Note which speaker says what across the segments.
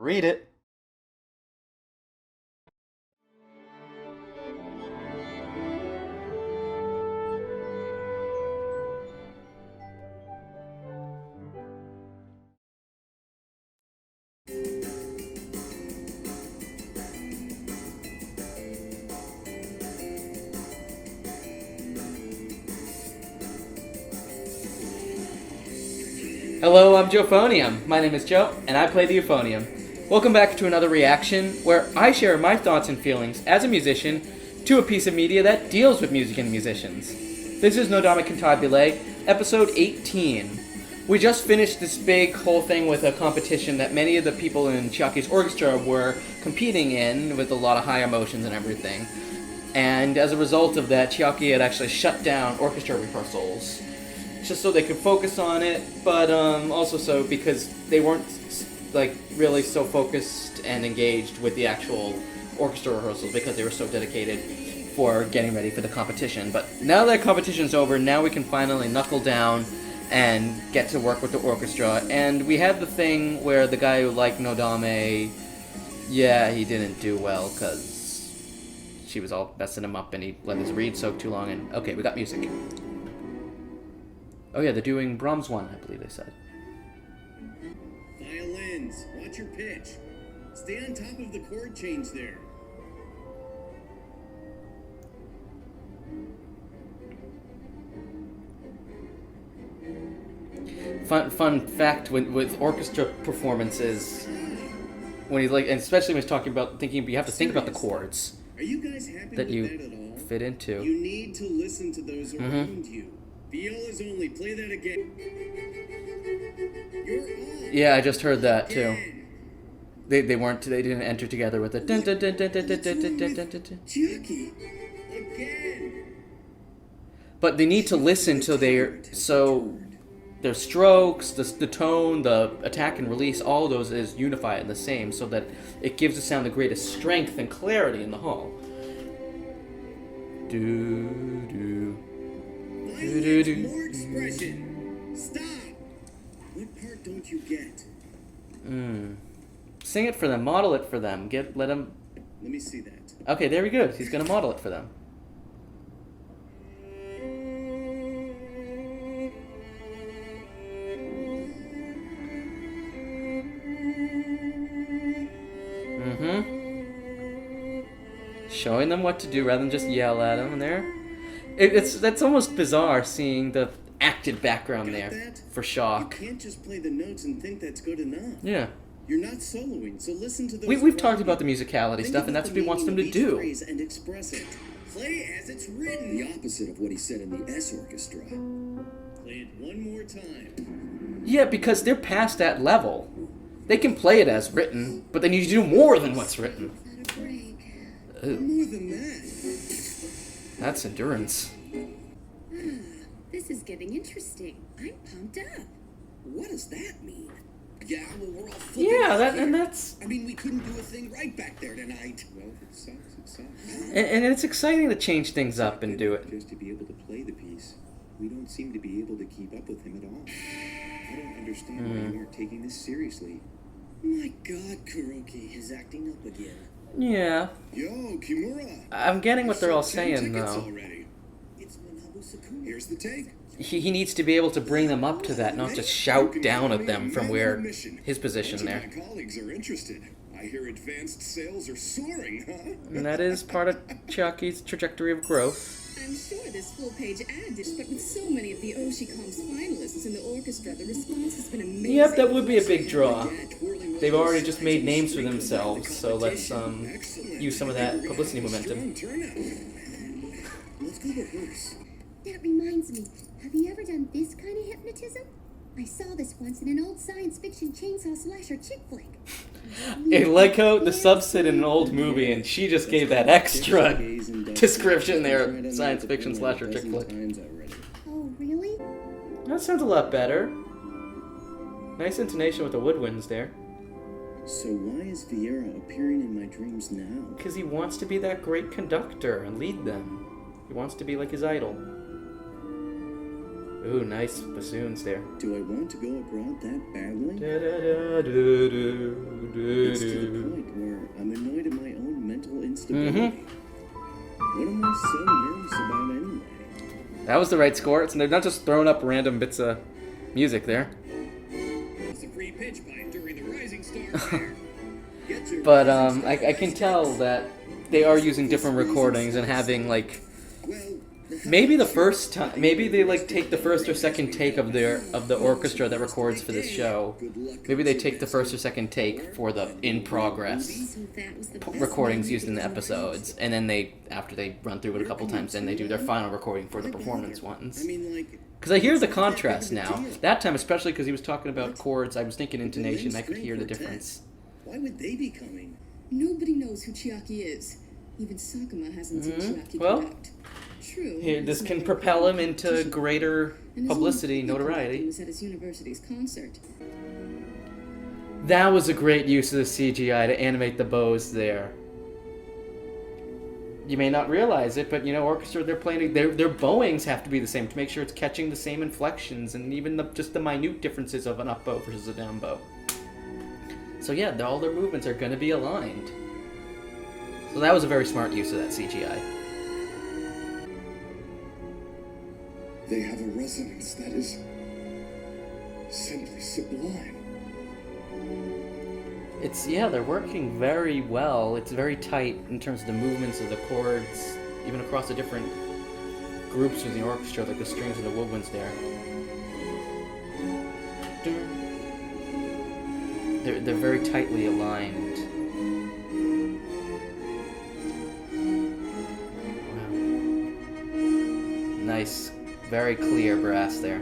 Speaker 1: Read it. Hello, I'm Euphonium. My name is Joe, and I play the Euphonium. Welcome back to another reaction, where I share my thoughts and feelings as a musician to a piece of media that deals with music and musicians. This is Nodame Cantabile, episode 18. We just finished this big whole thing with a competition that many of the people in Chiaki's orchestra were competing in with a lot of high emotions and everything. And as a result of that, Chiaki had actually shut down orchestra rehearsals just so they could focus on it, but also so because they weren't like really so focused and engaged with the actual orchestra rehearsals because they were so dedicated for getting ready for the competition. But now that competition's over, now we can finally knuckle down and get to work with the orchestra. And we had the thing where the guy who liked Nodame, yeah, he didn't do well because she was all messing him up and he let his reed soak too long. And okay, we got music. Oh yeah, they're doing Brahms 1, I believe they said.
Speaker 2: Violins, watch your pitch. Stay on top of the chord change there.
Speaker 1: Fun fact with orchestra performances, when he's like, and especially when he's talking about thinking, you have to think about the chords
Speaker 2: Are you guys happy
Speaker 1: that
Speaker 2: with
Speaker 1: you
Speaker 2: that at all?
Speaker 1: fit into.
Speaker 2: You need to listen to those around you. Violas only. Play that again. You're on.
Speaker 1: Yeah, I just heard that too. They didn't enter together with it.
Speaker 2: Chiaki. Again.
Speaker 1: But they need to listen so their strokes, the tone, the attack and release, all of those is unified and the same, so that it gives the sound the greatest strength and clarity in the whole.
Speaker 2: More expression. Stop. What part don't you get?
Speaker 1: Sing it for them, model it for them. Let them.
Speaker 2: Let me see that.
Speaker 1: Okay, there we go. He's gonna model it for them. Showing them what to do rather than just yell at them. And there, that's almost bizarre seeing the acted background there
Speaker 2: that?
Speaker 1: for shock.
Speaker 2: You can't just play the notes and think that's good enough.
Speaker 1: Yeah.
Speaker 2: You're not soloing, so listen to those.
Speaker 1: We've talked about the musicality
Speaker 2: Think
Speaker 1: stuff, and
Speaker 2: about
Speaker 1: that's
Speaker 2: the
Speaker 1: what he wants them
Speaker 2: meaning
Speaker 1: to
Speaker 2: of each
Speaker 1: do.
Speaker 2: phrase and express it. Play as it's written. The opposite of what he said in the S orchestra. Play it one more time.
Speaker 1: Yeah, because they're past that level. They can play it as written, but they need to do more than what's written. Ew.
Speaker 2: More than that.
Speaker 1: That's endurance.
Speaker 3: This is getting interesting. I'm pumped up.
Speaker 2: What does that mean? Yeah, well, we're all flipping
Speaker 1: Yeah,
Speaker 2: out here.
Speaker 1: that's
Speaker 2: I mean, we couldn't do a thing right back there tonight. Well, if it sucks, it sucks.
Speaker 1: and it's exciting to change things up and do it.
Speaker 2: Just to be able to play the piece. We don't seem to be able to keep up with him at all. I don't understand why you aren't taking this seriously. My God, Kuroki is acting up again.
Speaker 1: Yeah,
Speaker 2: Yo, Kimura.
Speaker 1: I'm getting what they're all
Speaker 2: Sold 10
Speaker 1: saying
Speaker 2: tickets
Speaker 1: though.
Speaker 2: already. It's Manabu Sakura. Here's the take.
Speaker 1: He needs to be able to bring them up to that, not just shout down at them from where his position there.
Speaker 2: My colleagues are interested. I hear advanced sales are soaring, huh?
Speaker 1: And that is part of Chiaki's trajectory of growth.
Speaker 3: I'm sure this full-page ad dish, but with so many of the Oshicom's finalists in the orchestra, the response has been amazing.
Speaker 1: Yep, that would be a big draw. They've already just made names for themselves, so let's use some of that publicity momentum.
Speaker 2: Let's go rehearse.
Speaker 4: That reminds me, have you ever done this kind of hypnotism? I saw this once in an old science fiction chainsaw slasher chick flick.
Speaker 1: I like how the subs sit in an old movie, and she just gave that extra description there, science fiction slasher chick flick.
Speaker 4: Oh, really?
Speaker 1: That sounds a lot better. Nice intonation with the woodwinds there.
Speaker 2: So why is Vieira appearing in my dreams now?
Speaker 1: Because he wants to be that great conductor and lead them. He wants to be like his idol. Ooh, nice bassoons there.
Speaker 2: Do I want to go abroad that badly? It's to the point where I'm annoyed at my own mental instability. What am I so nervous about anyway?
Speaker 1: That was the right score. They're not just throwing up random bits of music there.
Speaker 2: It's a free pitch by during the Rising Star Fair.
Speaker 1: But I can tell that they are using different recordings and having like maybe the first time, maybe they like take the first or second take of the orchestra that records for this show. Maybe they take the first or second take for the in progress recordings used in the episodes, and then after they run through it a couple times, then they do their final recording for the performance ones. Because I hear the contrast now. That time, especially because he was talking about chords, I was thinking intonation. I could hear the difference.
Speaker 2: Why would they be coming?
Speaker 3: Nobody knows who Chiaki is. Even Sakuma hasn't seen Chiaki
Speaker 1: Well,
Speaker 3: conduct. True.
Speaker 1: Here, this can propel him into greater publicity, notoriety.
Speaker 3: He was at his university's concert.
Speaker 1: That was a great use of the CGI to animate the bows there. You may not realize it, but orchestra, they're playing, their bowings have to be the same to make sure it's catching the same inflections and even just the minute differences of an up bow versus a down bow. So yeah, all their movements are going to be aligned. So that was a very smart use of that CGI.
Speaker 2: They have a resonance that is simply sublime.
Speaker 1: They're working very well. It's very tight in terms of the movements of the chords, even across the different groups of the orchestra, like the strings and the woodwinds there. They're very tightly aligned. Wow. Nice, very clear brass there.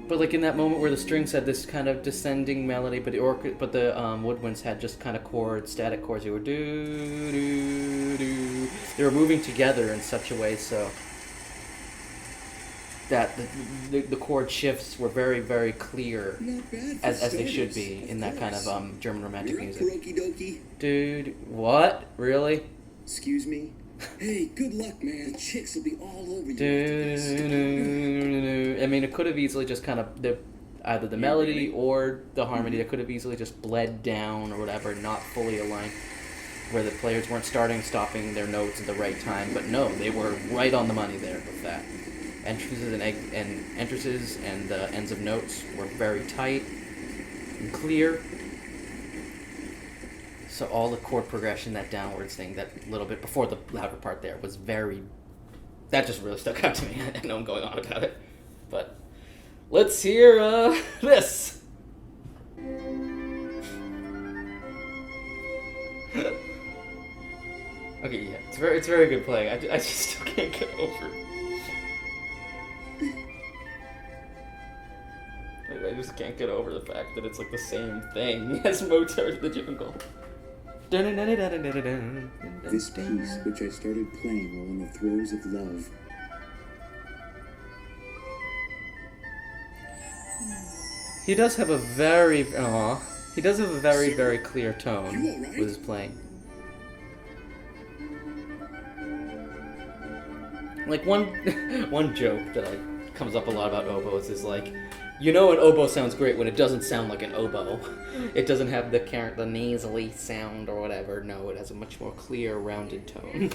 Speaker 1: But like in that moment where the strings had this kind of descending melody, but the woodwinds had just kind of chords, static chords. They were do do do. They were moving together in such a way so that the chord shifts were very, very clear, as they should be in that kind of German romantic music. Dude, what? Really?
Speaker 2: Excuse me? Hey, good luck, man. The chicks will be all over you.
Speaker 1: I mean, it could have easily just kind of either the melody or the harmony. It could have easily just bled down or whatever, not fully aligned, where the players weren't stopping their notes at the right time. But no, they were right on the money there with that. Entrances and the ends of notes were very tight and clear. So all the chord progression, that downwards thing, that little bit before the louder part there was very... That just really stuck out to me. I know I'm going on about it. But let's hear this. Okay, yeah, it's very good playing. I just still can't get over it. I just can't get over the fact that it's like the same thing as Mozart the Jungle.
Speaker 2: This piece, which I started playing while in the throes of love.
Speaker 1: He does have a very very clear tone with his playing. Like one joke that comes up a lot about oboes is like, an oboe sounds great when it doesn't sound like an oboe. It doesn't have the nasally sound or whatever. No, it has a much more clear, rounded tone.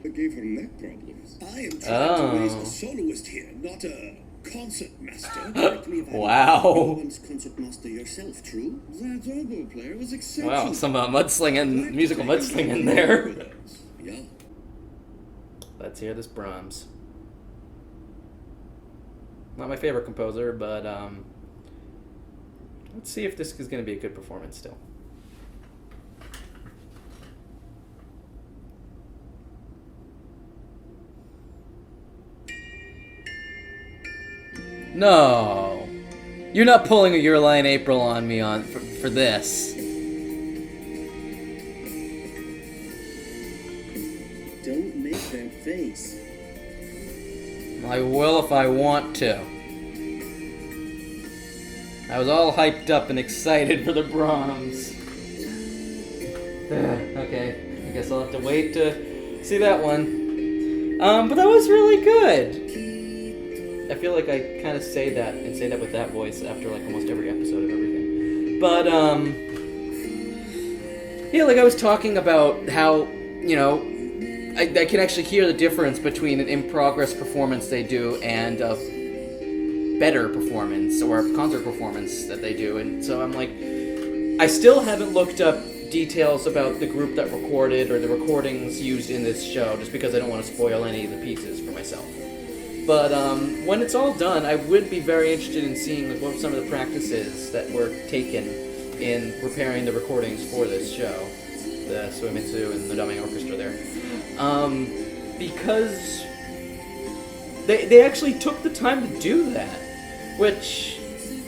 Speaker 2: I gave her neck problems. I am trying to raise a soloist here, not a concert master.
Speaker 1: Wow.
Speaker 2: Once concert master yourself, true? That oboe player was exceptional.
Speaker 1: Wow, some musical mudslinging there.
Speaker 2: Yeah.
Speaker 1: Let's hear this Brahms. Not my favorite composer, but let's see if this is going to be a good performance still. No! You're not pulling a Your Lie in April on me for this.
Speaker 2: Don't make that face.
Speaker 1: I will if I want to. I was all hyped up and excited for the Brahms. Okay, I guess I'll have to wait to see that one. But that was really good. I feel like I kind of say that with that voice after like almost every episode of everything. But yeah, like I was talking about how, you know, I can actually hear the difference between an in-progress performance they do and a better performance or a concert performance that they do. And so I'm like, I still haven't looked up details about the group that recorded or the recordings used in this show, just because I don't want to spoil any of the pieces for myself. But when it's all done, I would be very interested in seeing like, what some of the practices that were taken in preparing the recordings for this show, the Suemitsu and the Nodame Orchestra there. Because they actually took the time to do that, which,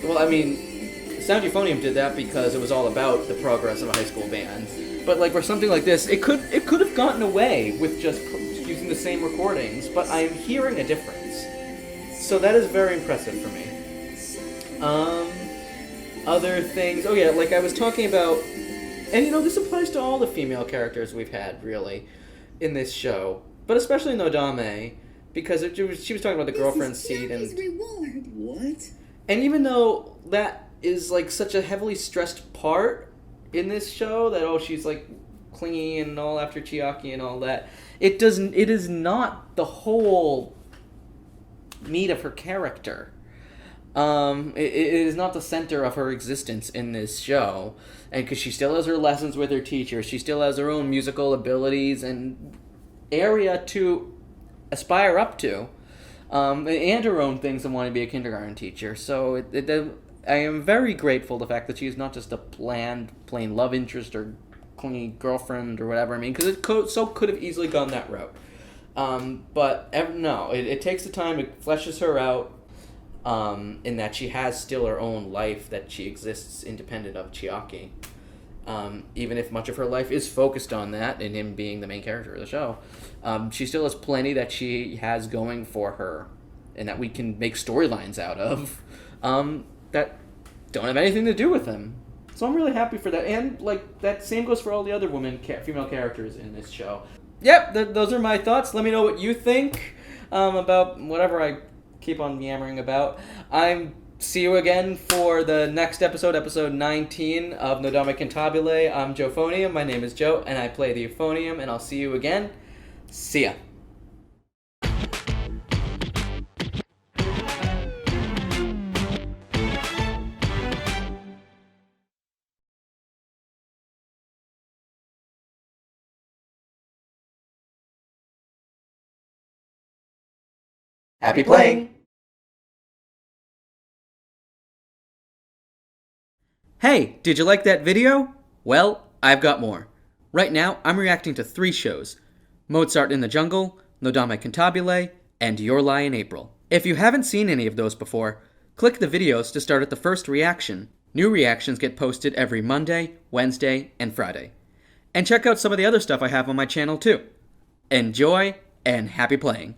Speaker 1: well, I mean, Sound Euphonium did that because it was all about the progress of a high school band. But like for something like this, it could have gotten away with just using the same recordings, but I'm hearing a difference. So that is very impressive for me. Other things, oh yeah, like I was talking about, and you know, this applies to all the female characters we've had, really, in this show, but especially Nodame, because she was talking about the girlfriend seat and
Speaker 4: reward.
Speaker 2: What?
Speaker 1: And even though that is like such a heavily stressed part in this show, that she's like clingy and all after Chiaki and all that, it is not the whole meat of her character. It is not the center of her existence in this show, and because she still has her lessons with her teacher, she still has her own musical abilities and area to aspire up to, and her own things and wanting to be a kindergarten teacher. So I am very grateful the fact that she is not just a plain love interest or clingy girlfriend or whatever. I mean, because it could have easily gone that route. But no, it takes the time. It fleshes her out in that she has still her own life, that she exists independent of Chiaki. Even if much of her life is focused on that and him being the main character of the show, she still has plenty that she has going for her and that we can make storylines out of that don't have anything to do with him. So I'm really happy for that. And like that same goes for all the other female characters in this show. Yep, those are my thoughts. Let me know what you think about whatever I keep on yammering about. See you again for the next episode 19 of Nodame Cantabile. I'm Joeuphonium. My name is Joe, and I play the euphonium, and I'll see you again. See ya. Happy playing! Hey, did you like that video? Well, I've got more. Right now, I'm reacting to 3 shows: Mozart in the Jungle, Nodame Cantabile, and Your Lie in April. If you haven't seen any of those before, click the videos to start at the first reaction. New reactions get posted every Monday, Wednesday, and Friday. And check out some of the other stuff I have on my channel too. Enjoy, and happy playing!